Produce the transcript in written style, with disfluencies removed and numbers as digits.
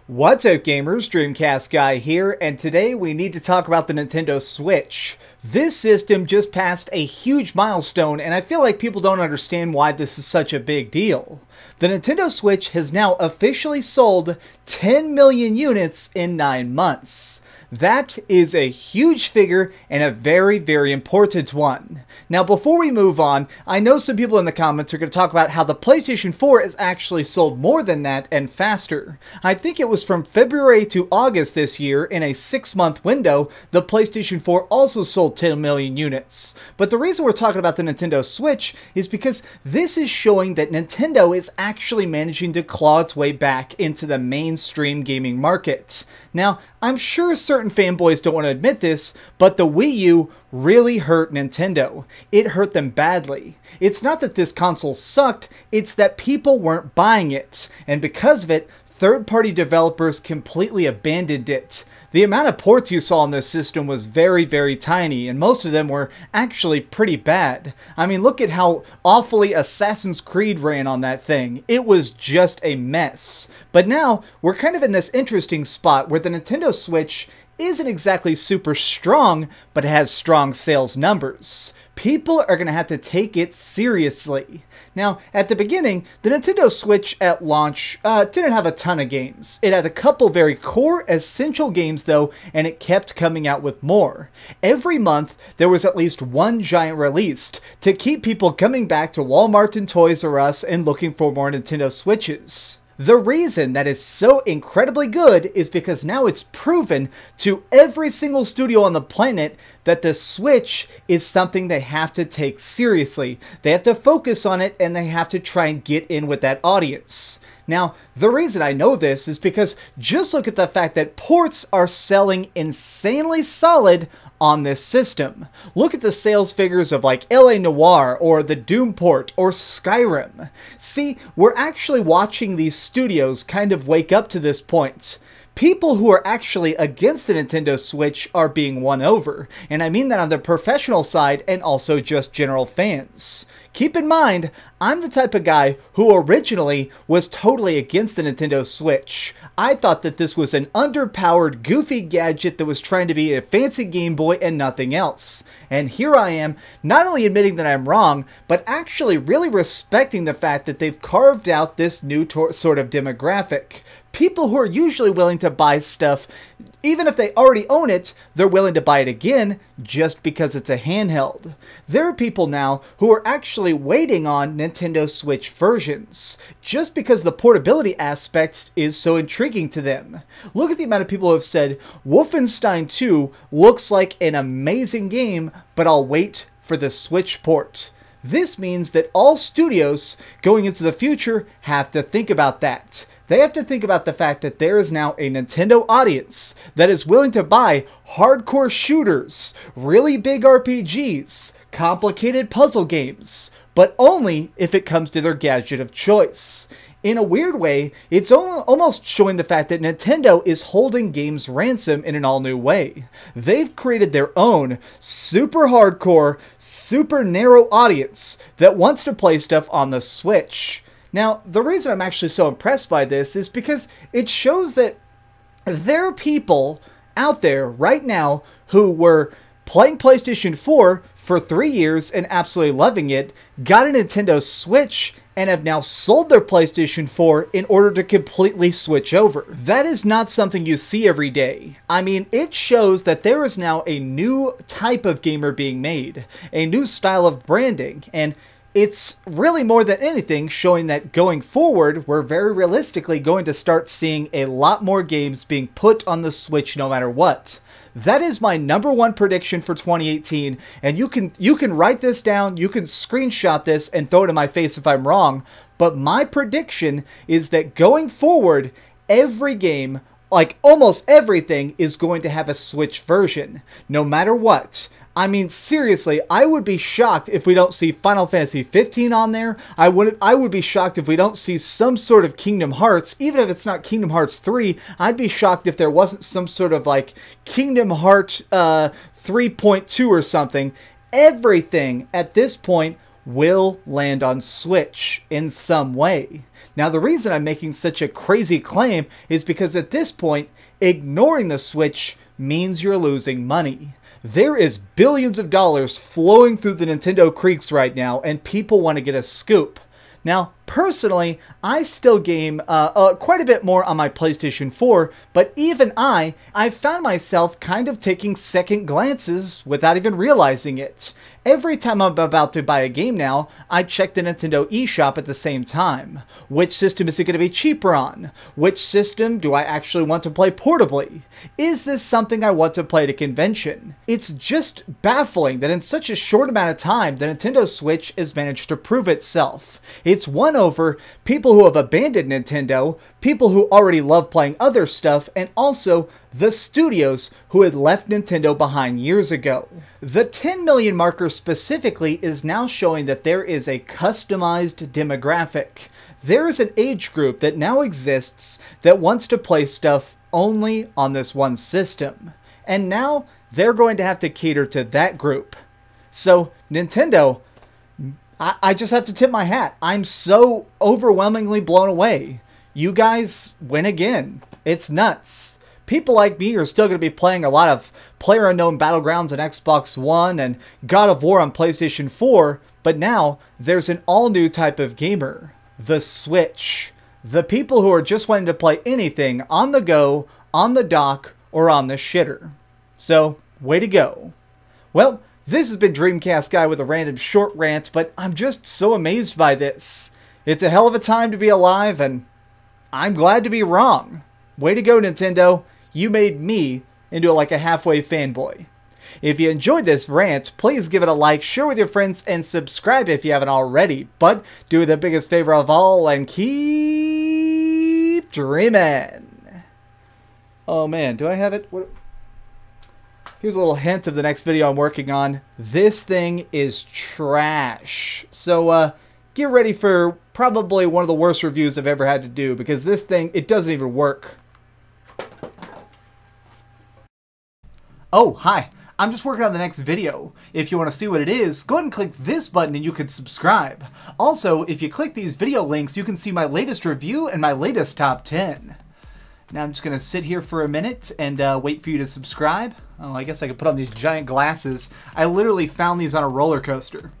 What's up gamers, DreamcastGuy here, and today we need to talk about the Nintendo Switch. This system just passed a huge milestone, and I feel like people don't understand why this is such a big deal. The Nintendo Switch has now officially sold 10 million units in 9 months. That is a huge figure and a very, very important one. Now, before we move on, I know some people in the comments are going to talk about how the PlayStation 4 has actually sold more than that and faster. I think it was from February to August this year, in a 6-month window, the PlayStation 4 also sold 10 million units. But the reason we're talking about the Nintendo Switch is because this is showing that Nintendo is actually managing to claw its way back into the mainstream gaming market. Now, I'm sure certain fanboys don't want to admit this, but the Wii U really hurt Nintendo. It hurt them badly. It's not that this console sucked, it's that people weren't buying it, and because of it, third-party developers completely abandoned it. The amount of ports you saw on this system was very, very tiny, and most of them were actually pretty bad. I mean, look at how awfully Assassin's Creed ran on that thing. It was just a mess. But now, we're kind of in this interesting spot where the Nintendo Switch isn't exactly super strong, but it has strong sales numbers. People are going to have to take it seriously. Now, at the beginning, the Nintendo Switch at launch didn't have a ton of games. It had a couple very core, essential games though, and it kept coming out with more. Every month, there was at least one giant released to keep people coming back to Walmart and Toys R Us and looking for more Nintendo Switches. The reason that is so incredibly good is because now it's proven to every single studio on the planet that the Switch is something they have to take seriously. They have to focus on it and they have to try and get in with that audience. Now, the reason I know this is because just look at the fact that ports are selling insanely solid on this system. Look at the sales figures of like LA Noire or the Doom port or Skyrim. See, we're actually watching these studios kind of wake up to this point. People who are actually against the Nintendo Switch are being won over, and I mean that on the professional side and also just general fans. Keep in mind, I'm the type of guy who originally was totally against the Nintendo Switch. I thought that this was an underpowered, goofy gadget that was trying to be a fancy Game Boy and nothing else. And here I am, not only admitting that I'm wrong, but actually really respecting the fact that they've carved out this new sort of demographic. People who are usually willing to buy stuff, even if they already own it, they're willing to buy it again just because it's a handheld. There are people now who are actually waiting on Nintendo Switch versions, just because the portability aspect is so intriguing to them. Look at the amount of people who have said, Wolfenstein 2 looks like an amazing game, but I'll wait for the Switch port. This means that all studios going into the future have to think about that. They have to think about the fact that there is now a Nintendo audience that is willing to buy hardcore shooters, really big RPGs, complicated puzzle games, but only if it comes to their gadget of choice. In a weird way, it's almost showing the fact that Nintendo is holding games ransom in an all-new way. They've created their own super hardcore, super narrow audience that wants to play stuff on the Switch. Now, the reason I'm actually so impressed by this is because it shows that there are people out there right now who were playing PlayStation 4 for 3 years and absolutely loving it, got a Nintendo Switch, and have now sold their PlayStation 4 in order to completely switch over. That is not something you see every day. I mean, it shows that there is now a new type of gamer being made, a new style of branding, and it's really more than anything showing that going forward, we're very realistically going to start seeing a lot more games being put on the Switch no matter what. That is my #1 prediction for 2018, and you can write this down, you can screenshot this and throw it in my face if I'm wrong, but my prediction is that going forward, every game, like almost everything, is going to have a Switch version, no matter what. I mean, seriously, I would be shocked if we don't see Final Fantasy 15 on there. I would be shocked if we don't see some sort of Kingdom Hearts. Even if it's not Kingdom Hearts 3, I'd be shocked if there wasn't some sort of like Kingdom Hearts 3.2 or something, everything at this point will land on Switch in some way. Now, the reason I'm making such a crazy claim is because at this point, ignoring the Switch means you're losing money. There is billions of dollars flowing through the Nintendo creeks right now, and people want to get a scoop. Now, personally, I still game quite a bit more on my PlayStation 4, but even I found myself kind of taking second glances without even realizing it. Every time I'm about to buy a game now, I check the Nintendo eShop at the same time. Which system is it going to be cheaper on? Which system do I actually want to play portably? Is this something I want to play at a convention? It's just baffling that in such a short amount of time, the Nintendo Switch has managed to prove itself. It's won over people who have abandoned Nintendo, people who already love playing other stuff, and also the studios who had left Nintendo behind years ago. The 10 million marker specifically is now showing that there is a customized demographic. There is an age group that now exists that wants to play stuff only on this one system. And now they're going to have to cater to that group. So Nintendo, I just have to tip my hat. I'm so overwhelmingly blown away. You guys win again. It's nuts. People like me are still going to be playing a lot of PlayerUnknown Battlegrounds on Xbox One and God of War on PlayStation 4, but now there's an all-new type of gamer, the Switch. The people who are just wanting to play anything on the go, on the dock, or on the shitter. So, way to go. Well, this has been DreamcastGuy with a random short rant, but I'm just so amazed by this. It's a hell of a time to be alive, and I'm glad to be wrong. Way to go, Nintendo. You made me into like a halfway fanboy. If you enjoyed this rant, please give it a like, share with your friends, and subscribe if you haven't already. But do the biggest favor of all and keep dreaming. Oh man, do I have it? What? Here's a little hint of the next video I'm working on. This thing is trash. So get ready for probably one of the worst reviews I've ever had to do, because this thing, it doesn't even work. Oh, hi. I'm just working on the next video. If you want to see what it is, go ahead and click this button and you can subscribe. Also, if you click these video links, you can see my latest review and my latest top 10. Now I'm just going to sit here for a minute and wait for you to subscribe. Oh, I guess I could put on these giant glasses. I literally found these on a roller coaster.